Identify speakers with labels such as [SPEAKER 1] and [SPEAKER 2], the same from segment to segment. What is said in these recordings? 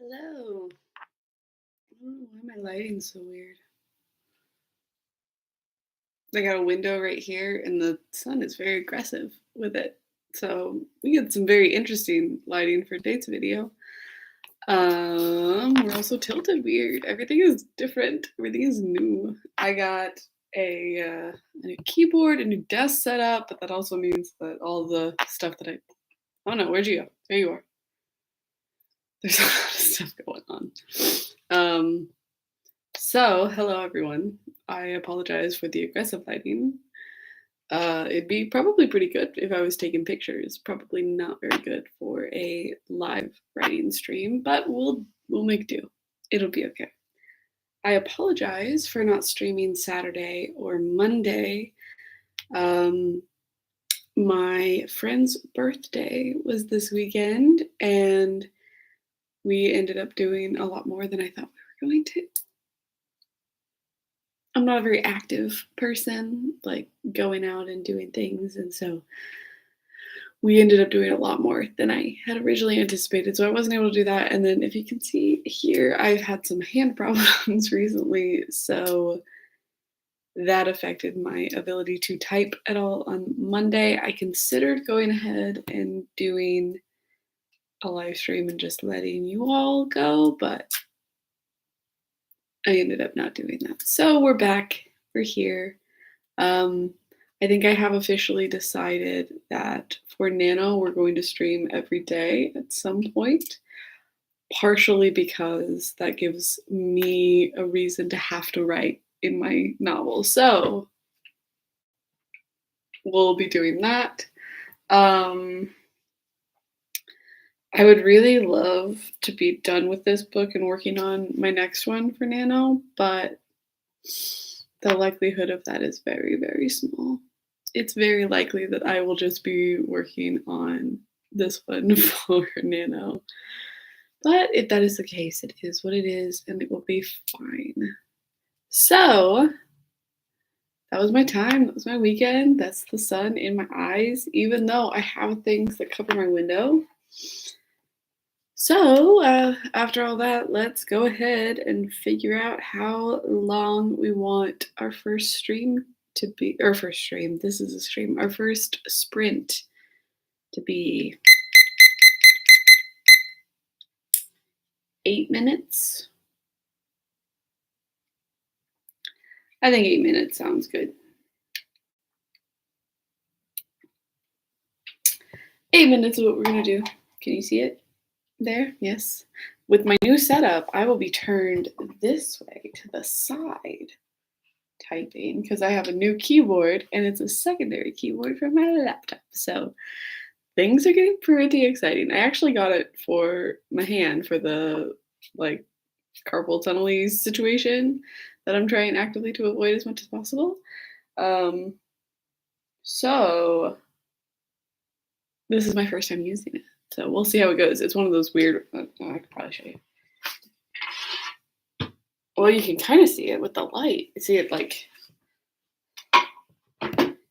[SPEAKER 1] Hello. Why my lighting's so weird? I got a window right here, and the sun is very aggressive with it. So we get some very interesting lighting for today's video. We're also tilted weird. Everything is different. Everything is new. I got a new keyboard, a new desk set up, but that also means that all the stuff that oh no, where'd you go? There you are. There's a lot of stuff going on. Um, So, hello everyone. I apologize for the aggressive lighting. It'd be probably pretty good if I was taking pictures. Probably not very good for a live writing stream, but we'll make do. It'll be okay. I apologize for not streaming Saturday or Monday. Um, my friend's birthday was this weekend, and we ended up doing a lot more than I thought we were going to. I'm not a very active person, like going out and doing things, and so we ended up doing a lot more than I had originally anticipated. So I wasn't able to do that. And then if you can see here, I've had some hand problems recently, so that affected my ability to type at all on Monday. I considered going ahead and doing a live stream and just letting you all go, but I ended up not doing that. So we're back. We're here. Um, I think I have officially decided that for NaNo, we're going to stream every day at some point, partially because that gives me a reason to have to write in my novel. So we'll be doing that. I would really love to be done with this book and working on my next one for NaNo, but the likelihood of that is very, very small. It's very likely that I will just be working on this one for NaNo. But if that is the case, it is what it is, and it will be fine. So, that was my time. That was my weekend. That's the sun in my eyes, even though I have things that cover my window. So, after all that, let's go ahead and figure out how long we want our first stream to be. Or first stream, this is a stream. Our first sprint to be 8 minutes. I think 8 minutes sounds good. 8 minutes is what we're going to do. Can you see it there? Yes. With my new setup, I will be turned this way to the side typing because I have a new keyboard and it's a secondary keyboard for my laptop. So things are getting pretty exciting. I actually got it for my hand for the like carpal tunnel situation that I'm trying actively to avoid as much as possible. So this is my first time using it. So we'll see how it goes. It's one of those weird, I could probably show you. Well, you can kind of see it with the light. You see it like,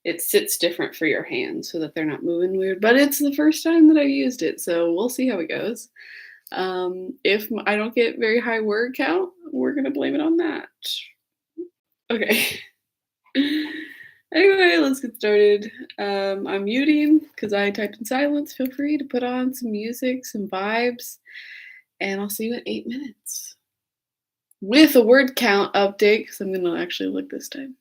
[SPEAKER 1] it sits different for your hands so that they're not moving weird, but it's the first time that I've used it. So we'll see how it goes. If I don't get very high word count, we're going to blame it on that. Okay. Anyway, let's get started. I'm muting because I typed in silence. Feel free to put on some music, some vibes, and I'll see you in 8 minutes with a word count update because I'm going to actually look this time.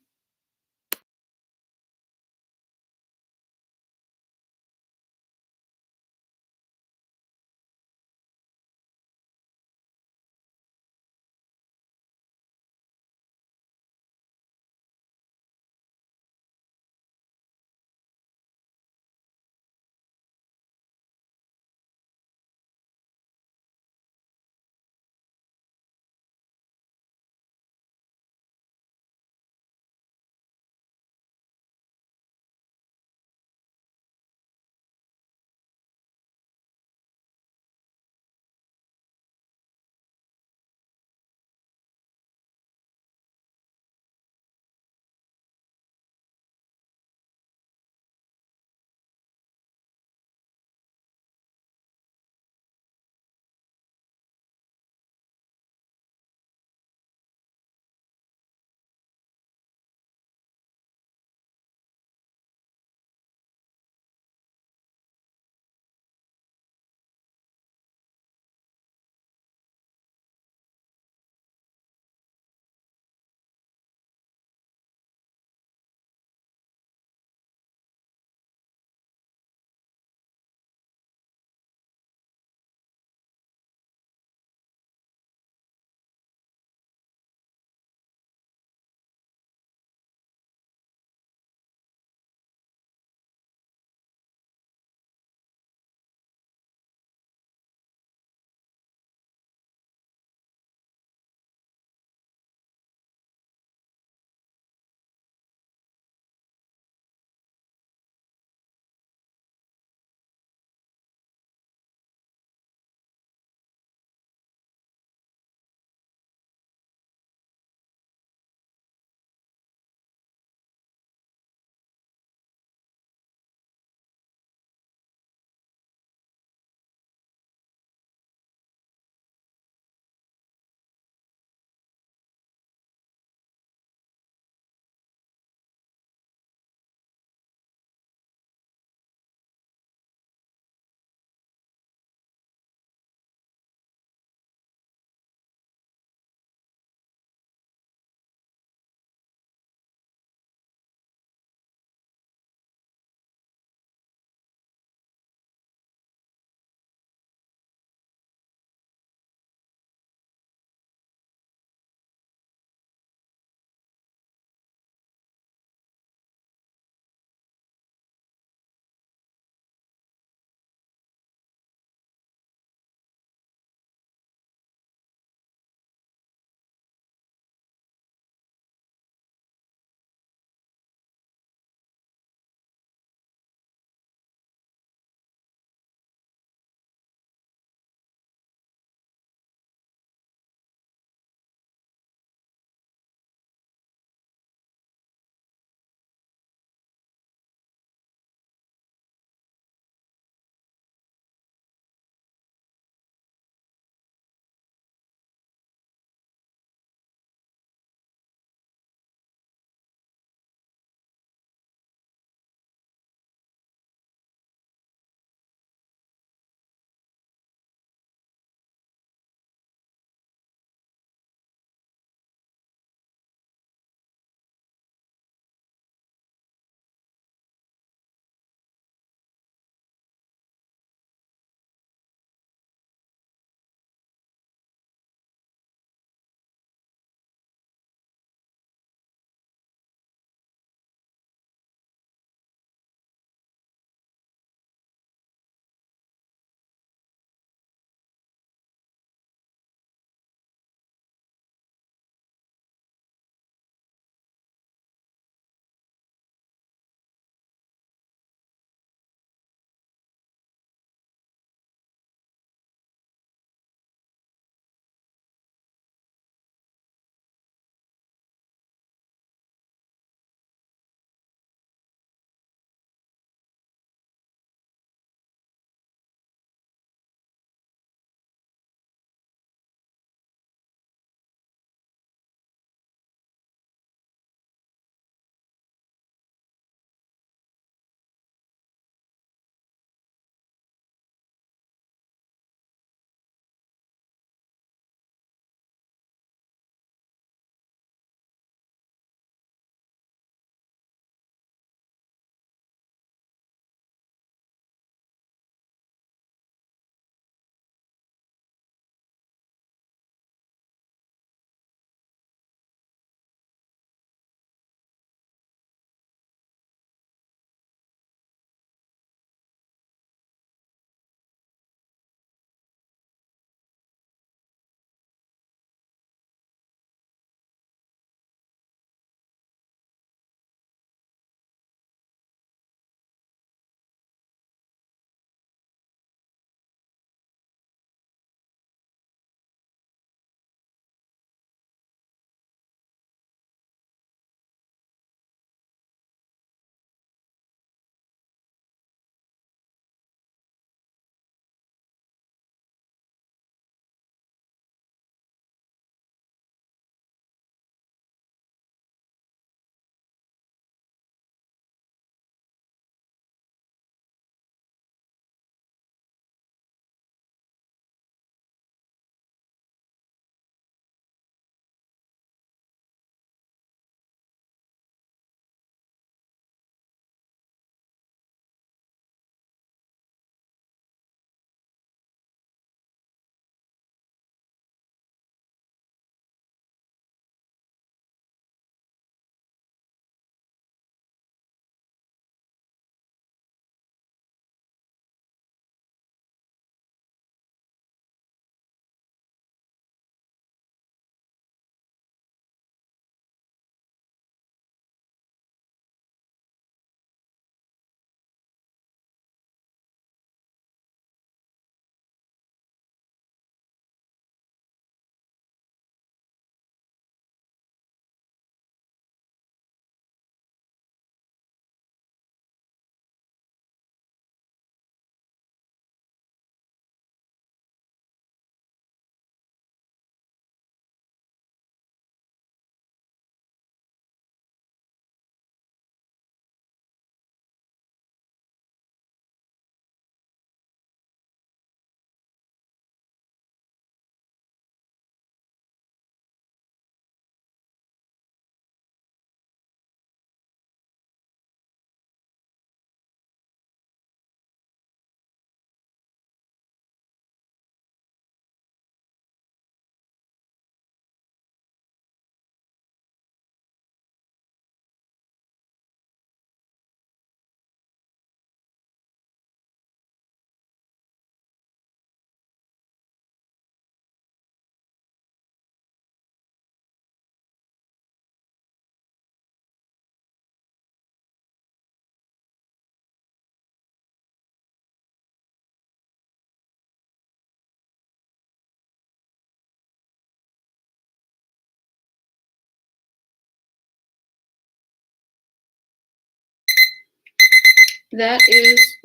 [SPEAKER 1] that is,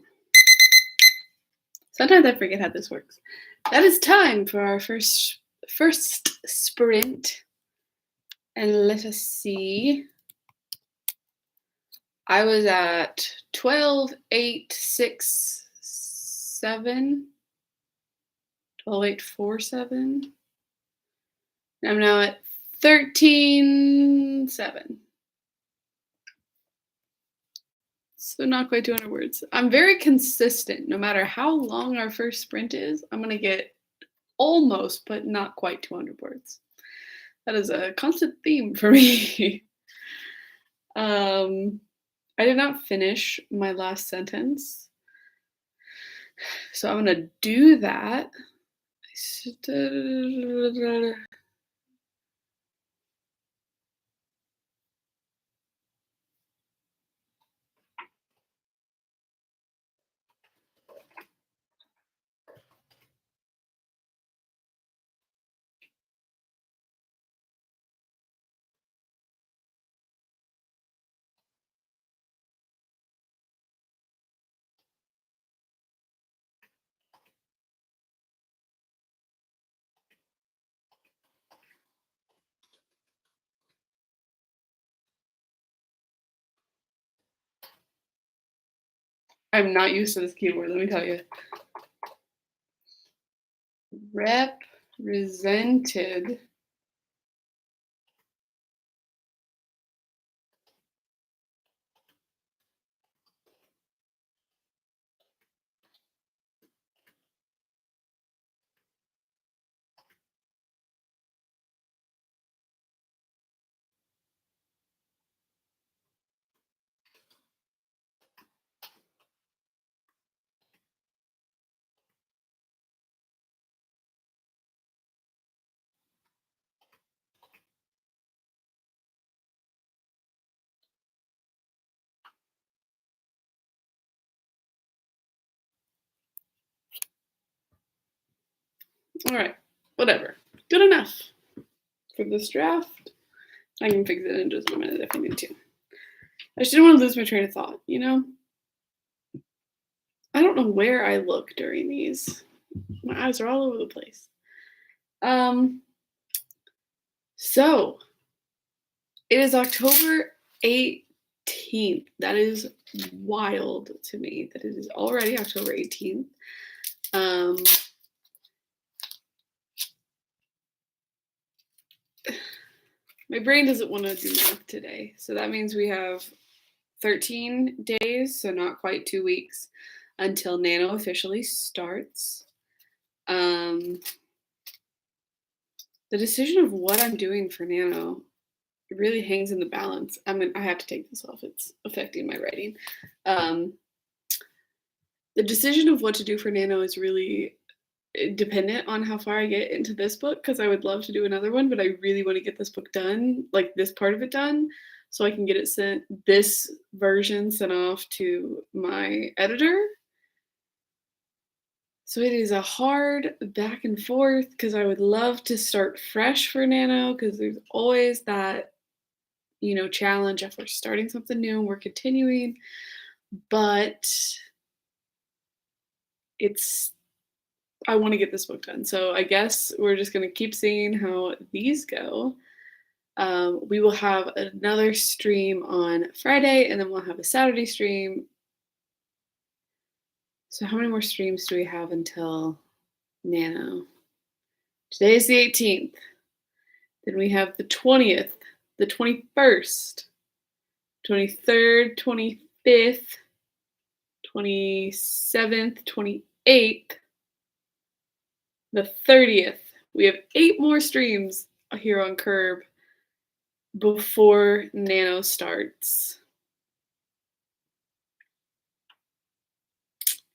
[SPEAKER 1] sometimes I forget how this works. That is time for our first sprint. And let us see. I was at 12, 8, 6, 7. 12, 8, 4, 7. I'm now at 13, 7. So not quite 200 words. I'm very consistent. No matter how long our first sprint is, I'm going to get almost, but not quite 200 words. That is a constant theme for me. I did not finish my last sentence. So I'm going to do that. I'm not used to this keyboard, let me tell you. Represented. All right, whatever. Good enough for this draft. I can fix it in just a minute if I need to. I just didn't want to lose my train of thought, you know? I don't know where I look during these. My eyes are all over the place. So it is October 18th. That is wild to me that it is already October 18th. My brain doesn't want to do math today. So that means we have 13 days, so not quite 2 weeks, until NaNo officially starts. The decision of what I'm doing for NaNo really hangs in the balance. I have to take this off. It's affecting my writing. The decision of what to do for NaNo is really dependent on how far I get into this book, because I would love to do another one, but I really want to get this book done, like this part of it done, so I can get it sent, this version sent off to my editor. So it is a hard back and forth, because I would love to start fresh for NaNo, because there's always that, you know, challenge if we're starting something new and we're continuing, but I want to get this book done. So I guess we're just going to keep seeing how these go. We will have another stream on Friday, and then we'll have a Saturday stream. So how many more streams do we have until NaNo? Today is the 18th. Then we have the 20th, the 21st, 23rd, 25th, 27th, 28th, the 30th. We have 8 more streams here on Curb before NaNo starts.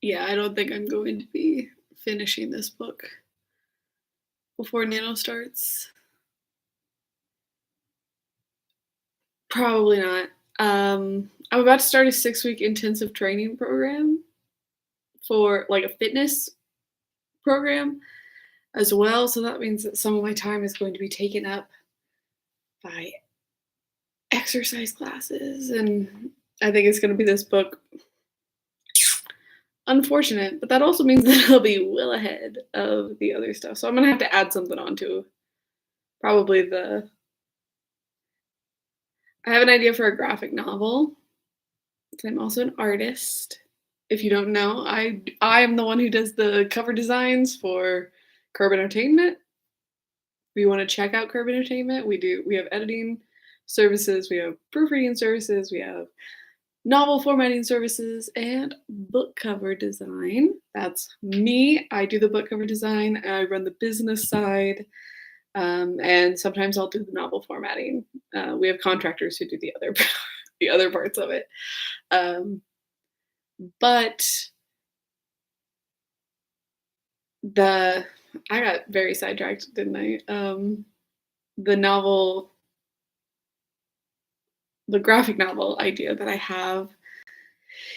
[SPEAKER 1] Yeah, I don't think I'm going to be finishing this book before NaNo starts. Probably not. I'm about to start a 6-week intensive training program for like a fitness program as well. So that means that some of my time is going to be taken up by exercise classes. And I think it's going to be this book unfortunate, but that also means that I'll be well ahead of the other stuff. So I'm gonna have to add something onto probably the. I have an idea for a graphic novel. I'm also an artist. If you don't know, I am the one who does the cover designs for Curb Entertainment. If you want to check out Curb Entertainment, we have editing services, we have proofreading services, we have novel formatting services, and book cover design. That's me. I do the book cover design. I run the business side, and sometimes I'll do the novel formatting. We have contractors who do the other the other parts of it. Um, but the I got very sidetracked, didn't I? The novel, the graphic novel idea that I have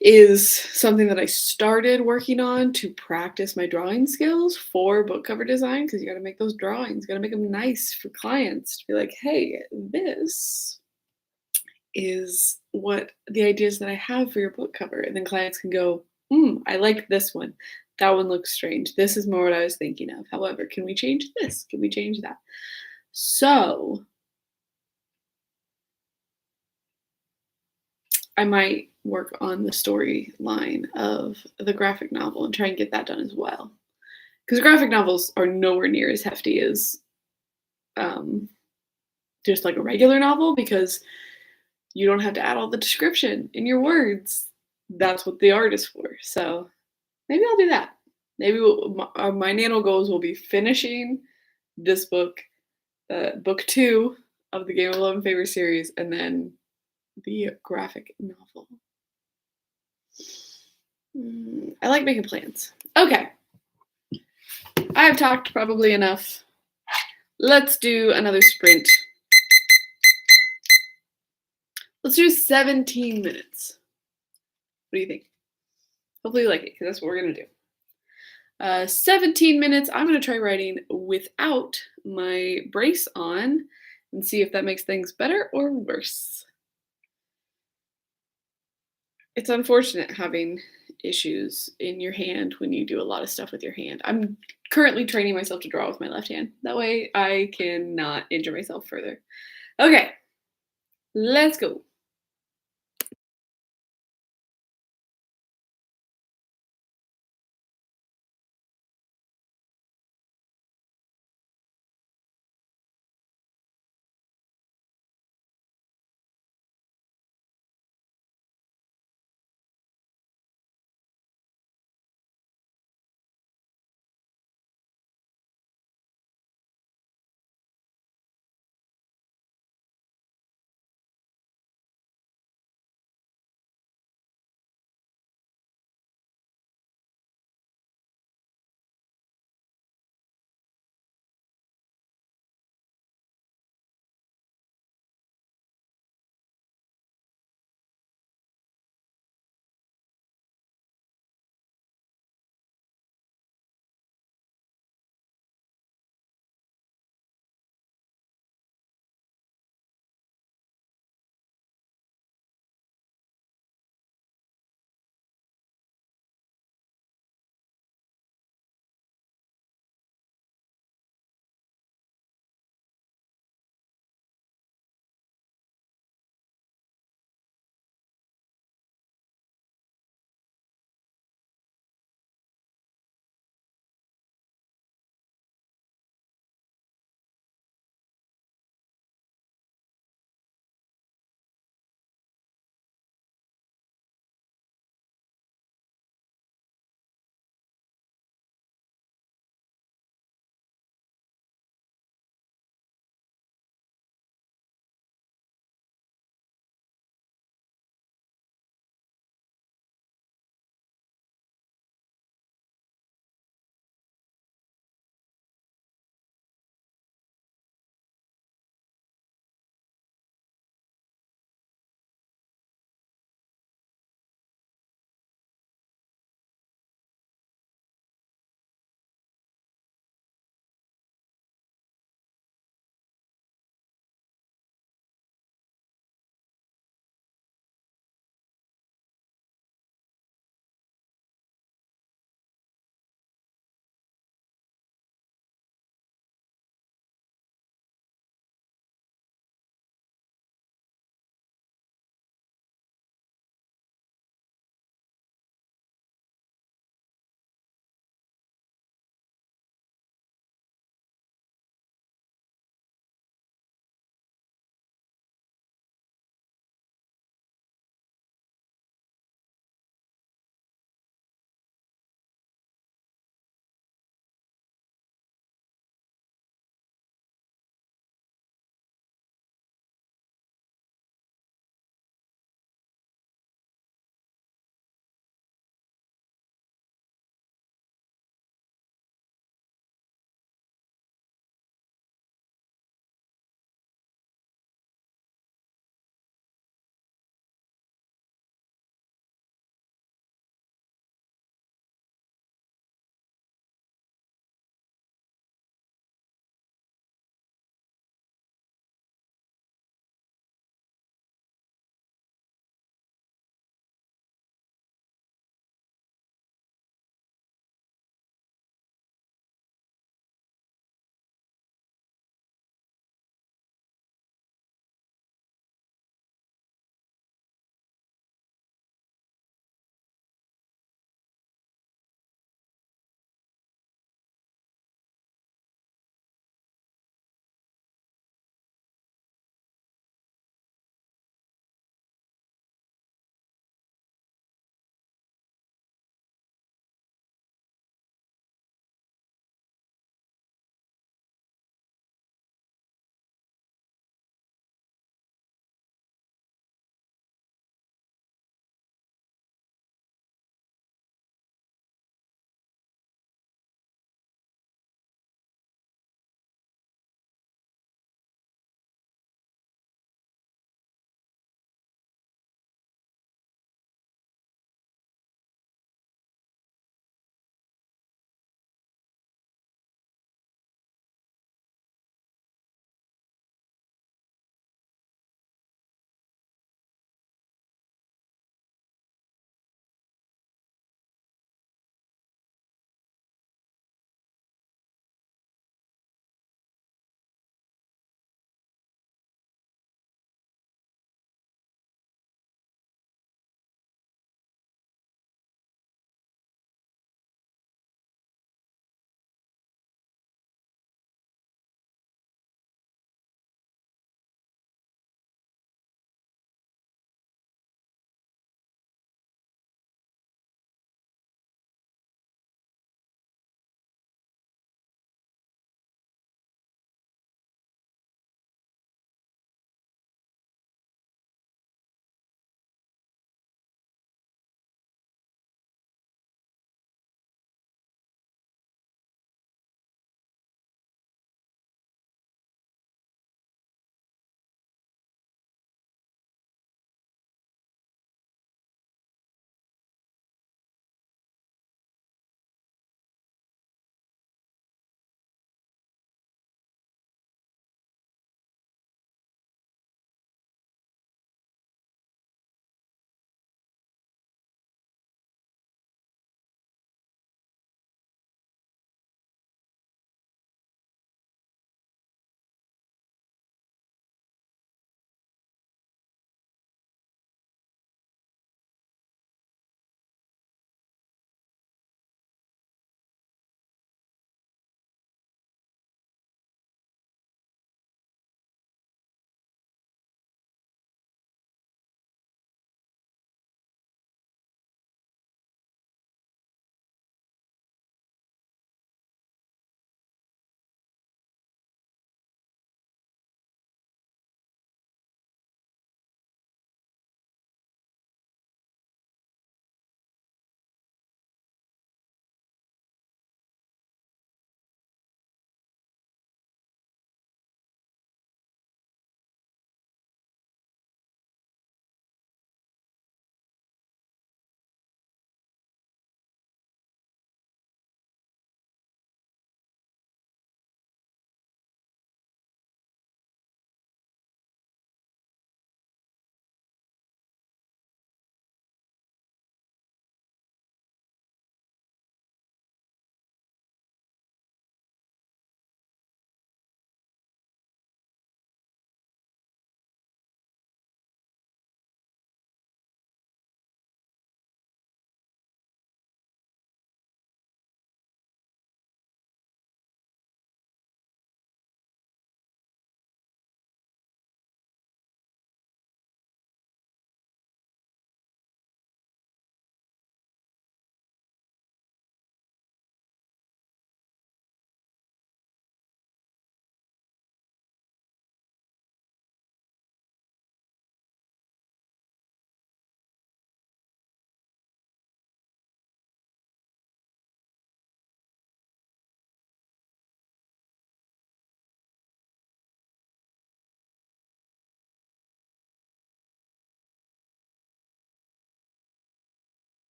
[SPEAKER 1] is something that I started working on to practice my drawing skills for book cover design because you got to make those drawings, got to make them nice for clients to be like, hey, this is what the ideas that I have for your book cover. And then clients can go, I like this one. That one looks strange. This is more what I was thinking of. However, can we change this? Can we change that? So I might work on the storyline of the graphic novel and try and get that done as well. Because graphic novels are nowhere near as hefty as um, just like a regular novel because you don't have to add all the description in your words. That's what the art is for. So maybe I'll do that. Maybe my NaNo goals will be finishing this book, book 2 of the Game of Love and Favor series, and then the graphic novel. I like making plans. Okay. I have talked probably enough. Let's do another sprint. Let's do 17 minutes. What do you think? Hopefully you like it, because that's what we're going to do. 17 minutes. I'm going to try writing without my brace on and see if that makes things better or worse. It's unfortunate having issues in your hand when you do a lot of stuff with your hand. I'm currently training myself to draw with my left hand. That way I cannot injure myself further. Okay, let's go.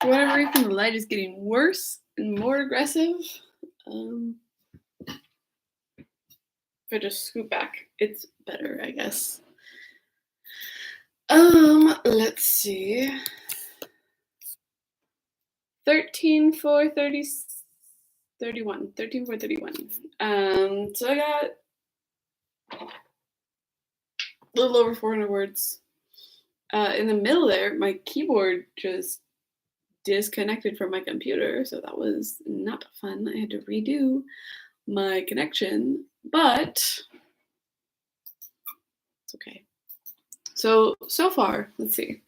[SPEAKER 1] For whatever reason, the light is getting worse and more aggressive. If I just scoot back, it's better, I guess. Let's see. 13 for 30, 31. 13 for 31. So I got a little over 400 words. In the middle there, my keyboard just disconnected from my computer, so that was not fun. I had to redo my connection, but it's okay. So far, let's see.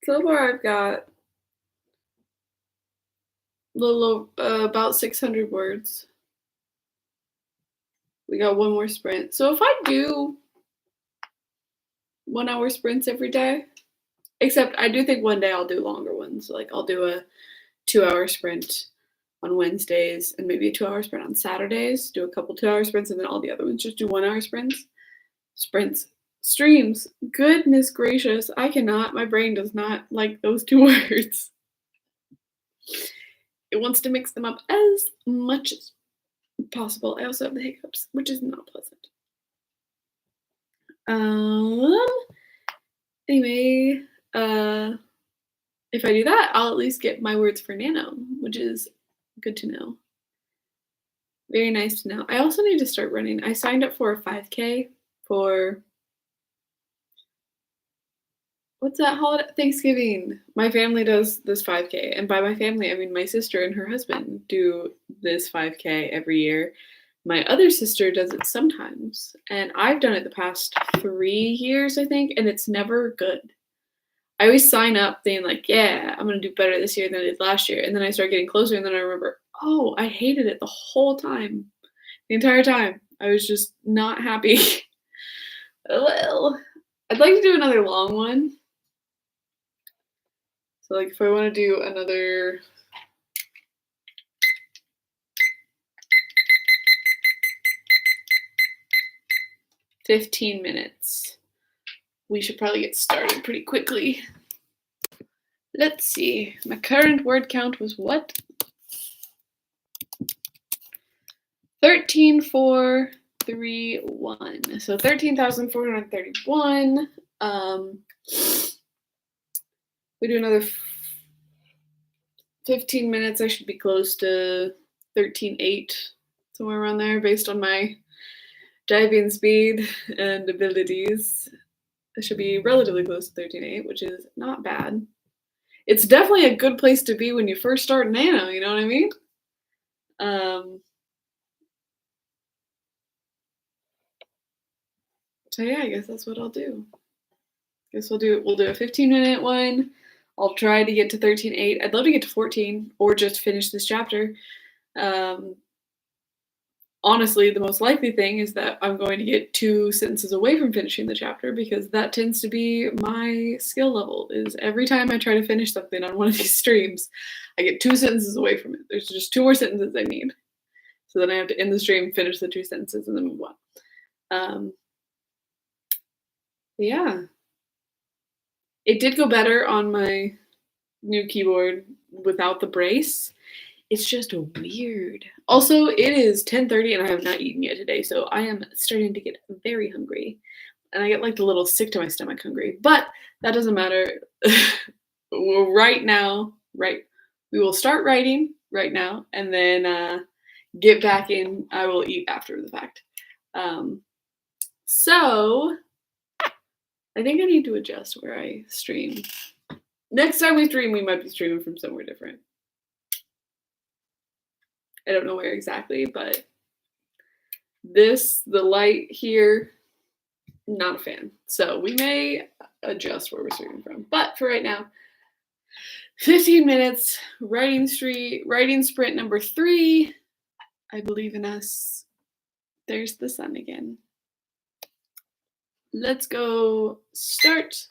[SPEAKER 1] So far, I've got a little about 600 words. We got one more sprint. So if I do 1 hour sprints every day, except I do think one day I'll do longer ones. Like I'll do a 2-hour sprint on Wednesdays and maybe a 2-hour sprint on Saturdays. Do a couple 2-hour sprints and then all the other ones just do 1-hour sprints. Streams. Goodness gracious, I cannot. My brain does not like those 2 words. It wants to mix them up as much as possible. I also have the hiccups, which is not pleasant. Anyway, if I do that, I'll at least get my words for NaNo, which is good to know. Very nice to know. I also need to start running. I signed up for a 5K for what's that holiday? Thanksgiving. My family does this 5K, and by my family, I mean my sister and her husband do this 5K every year. My other sister does it sometimes, and I've done it the past 3 years, I think, and it's never good. I always sign up being like, yeah, I'm going to do better this year than I did last year, and then I start getting closer, and then I remember, oh, I hated it the whole time. The entire time. I was just not happy. Well, I'd like to do another long one. So, like, if I want to do another 15 minutes, we should probably get started pretty quickly. Let's see. My current word count was what? 13,431. So 13,431. We do another 15 minutes. I should be close to 13.8, somewhere around there, based on my typing speed and abilities. I should be relatively close to 13.8, which is not bad. It's definitely a good place to be when you first start NaNo, you know what I mean? So yeah, I guess that's what I'll do. Guess we'll do a 15-minute one. I'll try to get to 13.8. I'd love to get to 14 or just finish this chapter. Honestly, the most likely thing is that I'm going to get 2 sentences away from finishing the chapter because that tends to be my skill level. Is every time I try to finish something on one of these streams, I get 2 sentences away from it. There's just 2 more sentences I need. So then I have to end the stream, finish the 2 sentences, and then move on. Yeah. It did go better on my new keyboard without the brace. It's just weird. Also, it is 10:30 and I have not eaten yet today, so I am starting to get very hungry. And I get like the little sick to my stomach hungry. But that doesn't matter. Right now, we will start writing right now and then get back in. I will eat after the fact. So I think I need to adjust where I stream. Next time we stream, we might be streaming from somewhere different. I don't know where exactly, but the light here, not a fan. So we may adjust where we're streaming from. But for right now, 15 minutes, writing sprint number 3. I believe in us. There's the sun again. Let's go start.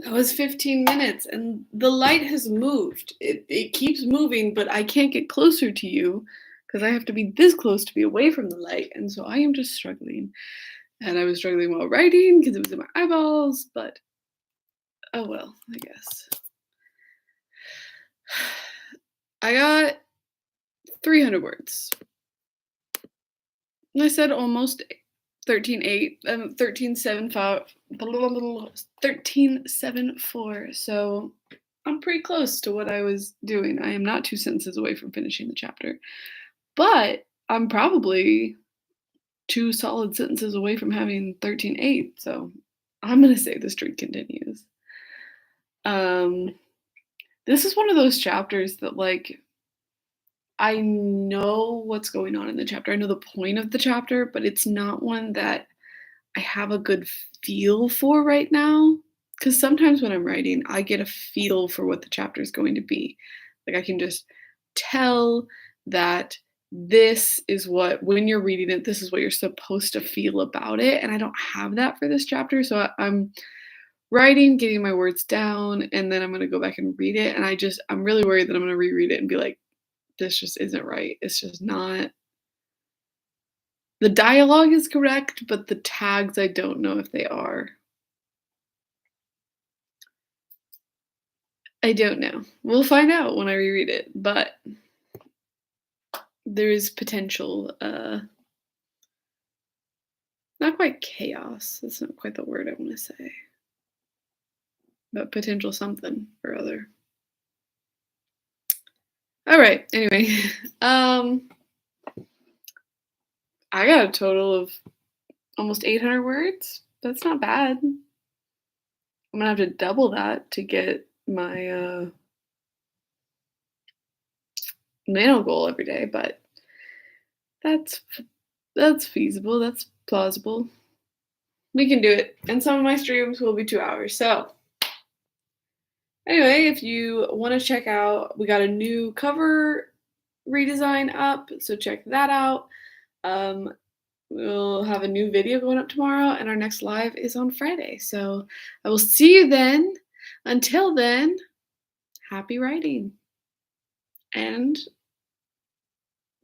[SPEAKER 1] That was 15 minutes, and the light has moved. It keeps moving, but I can't get closer to you because I have to be this close to be away from the light, and so I am just struggling. And I was struggling while writing because it was in my eyeballs, but oh well, I guess. I got 300 words. I said almost 13.8, 13.74. So I'm pretty close to what I was doing. I am not 2 sentences away from finishing the chapter, but I'm probably 2 solid sentences away from having 13.8. So I'm going to say the streak continues. This is one of those chapters that, like, I know what's going on in the chapter. I know the point of the chapter, but it's not one that I have a good feel for right now. Because sometimes when I'm writing, I get a feel for what the chapter is going to be. Like I can just tell that this is what, when you're reading it, this is what you're supposed to feel about it. And I don't have that for this chapter. So I'm writing, getting my words down, and then I'm going to go back and read it. And I'm really worried that I'm going to reread it and be like, this just isn't right. It's just not. The dialogue is correct, but the tags, I don't know if they are. I don't know. We'll find out when I reread it, but there is potential, not quite chaos. That's not quite the word I want to say, but potential something or other. All right. Anyway, I got a total of almost 800 words. That's not bad. I'm gonna have to double that to get my NaNo goal every day, but that's that's feasible. That's plausible. We can do it. And some of my streams will be 2 hours. So anyway, if you want to check out, we got a new cover redesign up, so check that out. We'll have a new video going up tomorrow, and our next live is on Friday. So I will see you then. Until then, happy writing and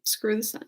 [SPEAKER 1] screw the sun.